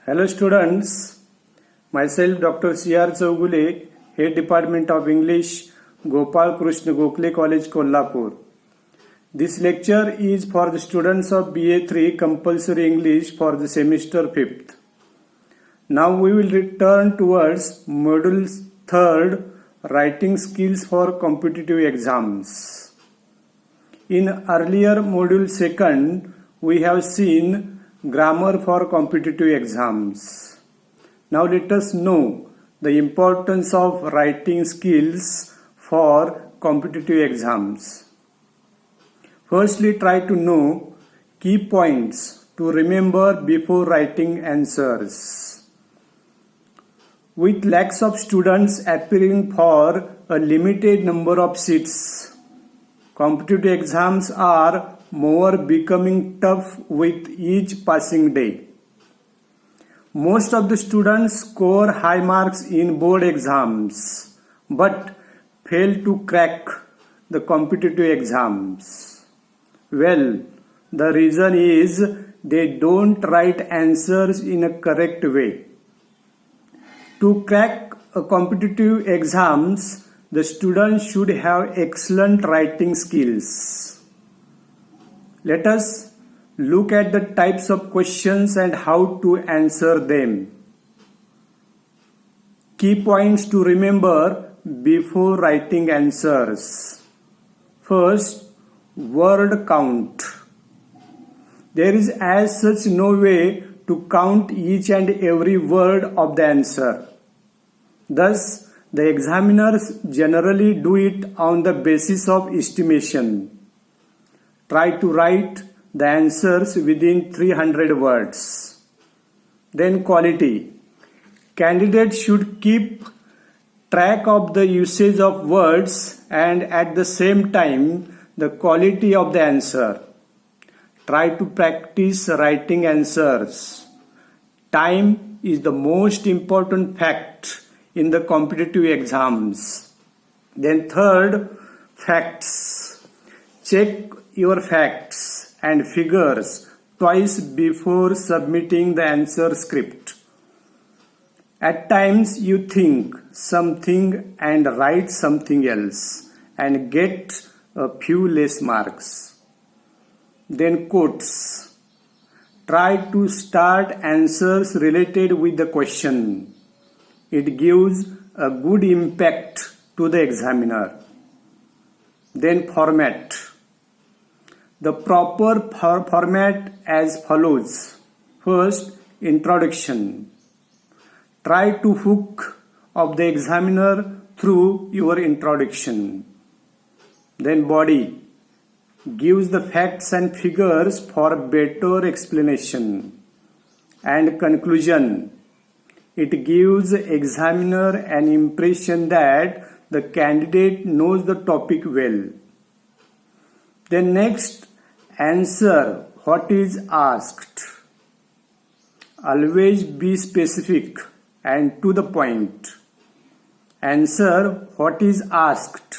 Hello students, myself Dr. C.R. Chaugule, Head Department of English, Gopal Krishna Gokhale College, Kolhapur. This lecture is for the students of BA3 Compulsory English for the semester 5th. Now we will return towards Module 3rd, Writing Skills for Competitive Exams. In earlier Module 2nd, we have seen Grammar for competitive exams. Now let us know the importance of writing skills for competitive exams. Firstly, try to know key points to remember before writing answers. With lakhs of students appearing for a limited number of seats, competitive exams are more becoming tough with each passing day. Most of the students score high marks in board exams but fail to crack the competitive exams. Well, the reason is they don't write answers in a correct way. To crack a competitive exams, the students should have excellent writing skills. Let us look at the types of questions and how to answer them. Key points to remember before writing answers. First, word count. There is as such no way to count each and every word of the answer. Thus, the examiners generally do it on the basis of estimation. Try to write the answers within 300 words. Then quality. Candidates should keep track of the usage of words and at the same time the quality of the answer. Try to practice writing answers. Time is the most important fact in the competitive exams. Then third, facts. Check your facts and figures twice before submitting the answer script. At times you think something and write something else and get a few less marks. Then quotes. Try to start answers related with the question. It gives a good impact to the examiner. Then format. The proper format as follows. First, introduction. Try to hook up the examiner through your introduction. Then body. Gives the facts and figures for better explanation. And conclusion. It gives the examiner an impression that the candidate knows the topic well. Then next, answer what is asked. Always be specific and to the point. Answer what is asked.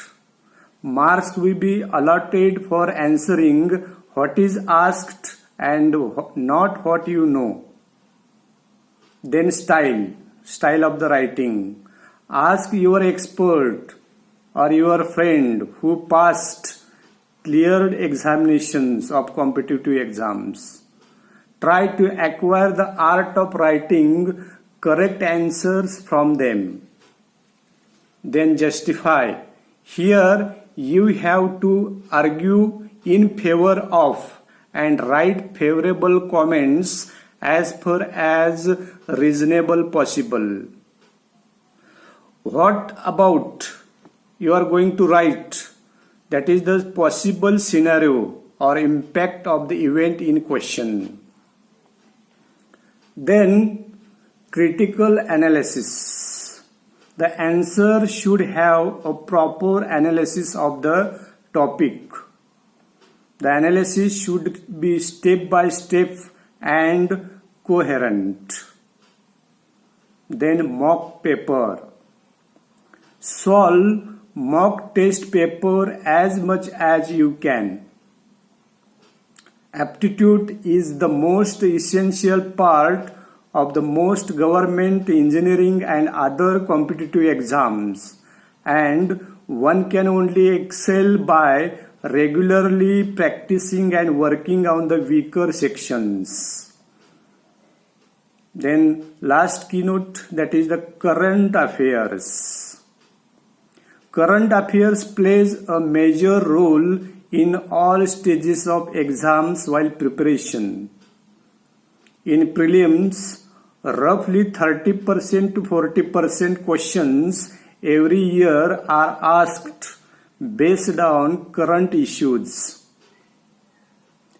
Marks will be allotted for answering what is asked and not what you know. Then style of the writing. Ask your expert or your friend who passed cleared examinations of competitive exams. Try to acquire the art of writing correct answers from them. Then justify. Here you have to argue in favor of and write favorable comments as far as reasonable possible. What about you are going to write? That is the possible scenario or impact of the event in question. Then, critical analysis. The answer should have a proper analysis of the topic. The analysis should be step by step and coherent. Then, mock paper. Solve mock test paper as much as you can. Aptitude is the most essential part of the most government, engineering and other competitive exams, and one can only excel by regularly practicing and working on the weaker sections. Then last keynote, that is the current affairs. Current affairs plays a major role in all stages of exams while preparation. In prelims, roughly 30% to 40% questions every year are asked based on current issues.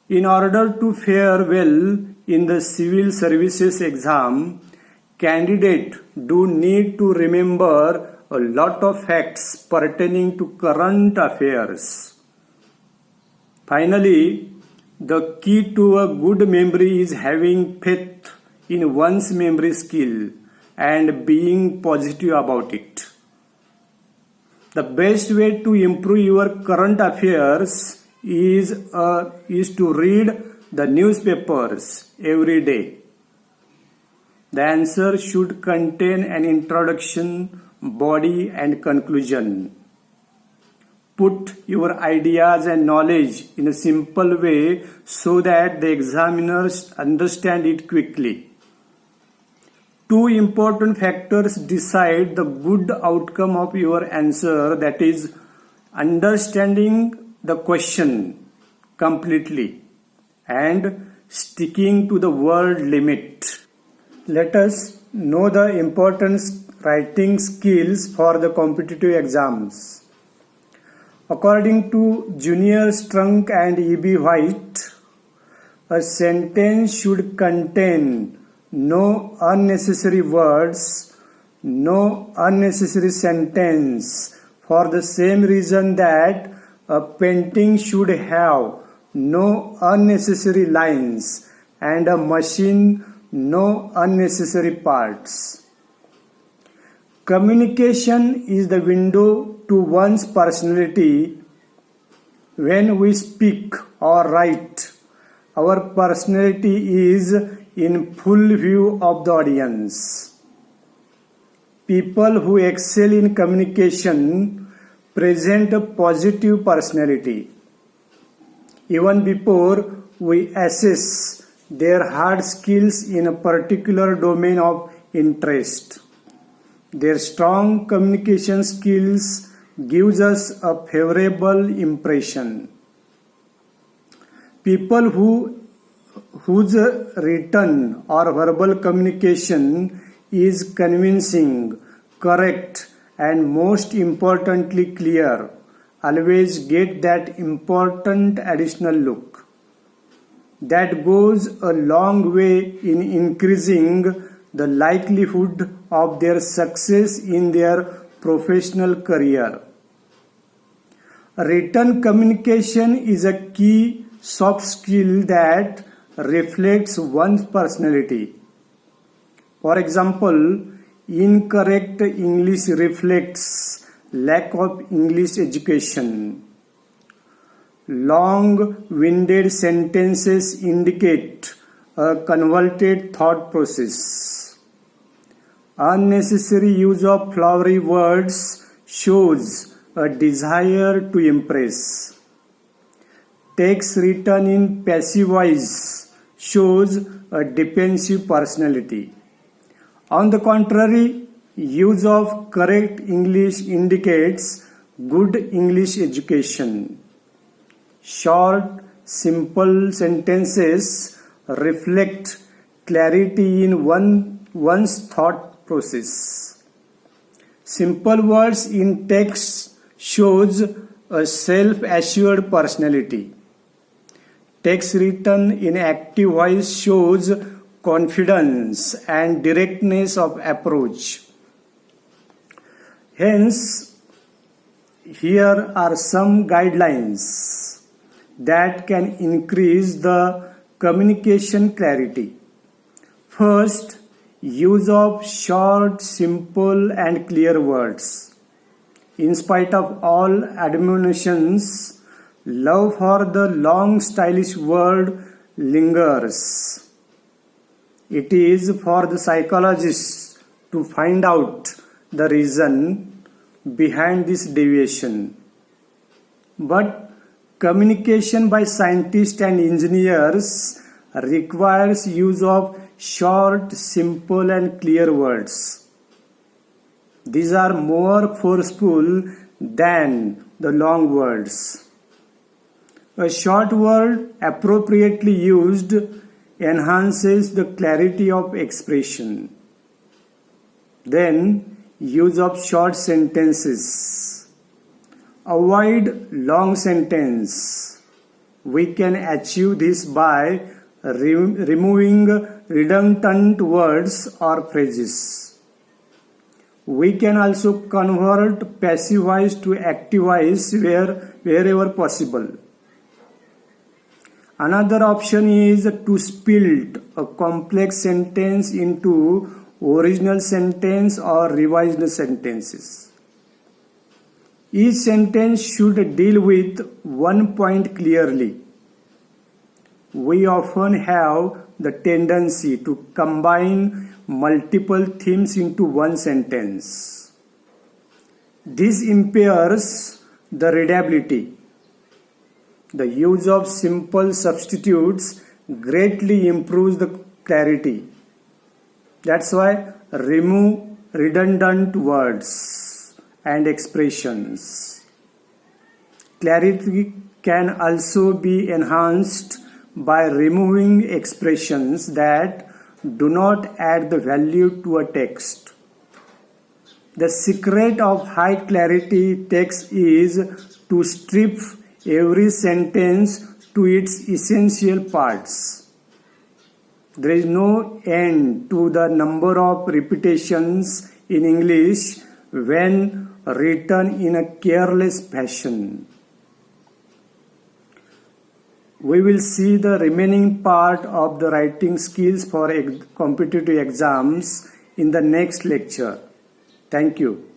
In order to fare well in the civil services exam, candidates do need to remember a lot of facts pertaining to current affairs. Finally, the key to a good memory is having faith in one's memory skill and being positive about it. The best way to improve your current affairs is to read the newspapers every day. The answer should contain an introduction, body and conclusion. Put your ideas and knowledge in a simple way so that the examiners understand it quickly. Two important factors decide the good outcome of your answer, that is, understanding the question completely and sticking to the word limit. Let us know the important writing skills for the competitive exams. According to Junior Strunk and E.B. White, a sentence should contain no unnecessary words, no unnecessary sentence, for the same reason that a painting should have no unnecessary lines and a machine no unnecessary parts. Communication is the window to one's personality. When we speak or write, our personality is in full view of the audience. People who excel in communication present a positive personality. Even before we assess their hard skills in a particular domain of interest, their strong communication skills gives us a favorable impression. People whose written or verbal communication is convincing, correct, and most importantly clear always get that important additional look. That goes a long way in increasing the likelihood of their success in their professional career. Written communication is a key soft skill that reflects one's personality. For example, incorrect English reflects lack of English education. Long-winded sentences indicate a convoluted thought process. Unnecessary use of flowery words shows a desire to impress. Text written in passive voice shows a defensive personality. On the contrary, use of correct English indicates good English education. Short, simple sentences reflect clarity in one's thought process. Simple words in text shows a self-assured personality. Text written in active voice shows confidence and directness of approach. Hence, here are some guidelines that can increase the communication clarity. First, use of short, simple and clear words. In spite of all admonitions, love for the long stylish word lingers. It is for the psychologists to find out the reason behind this deviation. But communication by scientists and engineers requires use of short, simple and clear words. These are more forceful than the long words. A short word appropriately used enhances the clarity of expression. Then, use of short sentences. Avoid long sentence. We can achieve this by removing redundant words or phrases. We can also convert passive voice to active voice wherever possible. Another option is to split a complex sentence into original sentence or revised sentences. Each sentence should deal with one point clearly. We often have the tendency to combine multiple themes into one sentence. This impairs the readability. The use of simple substitutes greatly improves the clarity. That's why remove redundant words and expressions. Clarity can also be enhanced by removing expressions that do not add the value to a text. The secret of high clarity text is to strip every sentence to its essential parts. There is no end to the number of repetitions in English when written in a careless fashion. We will see the remaining part of the writing skills for competitive exams in the next lecture. Thank you.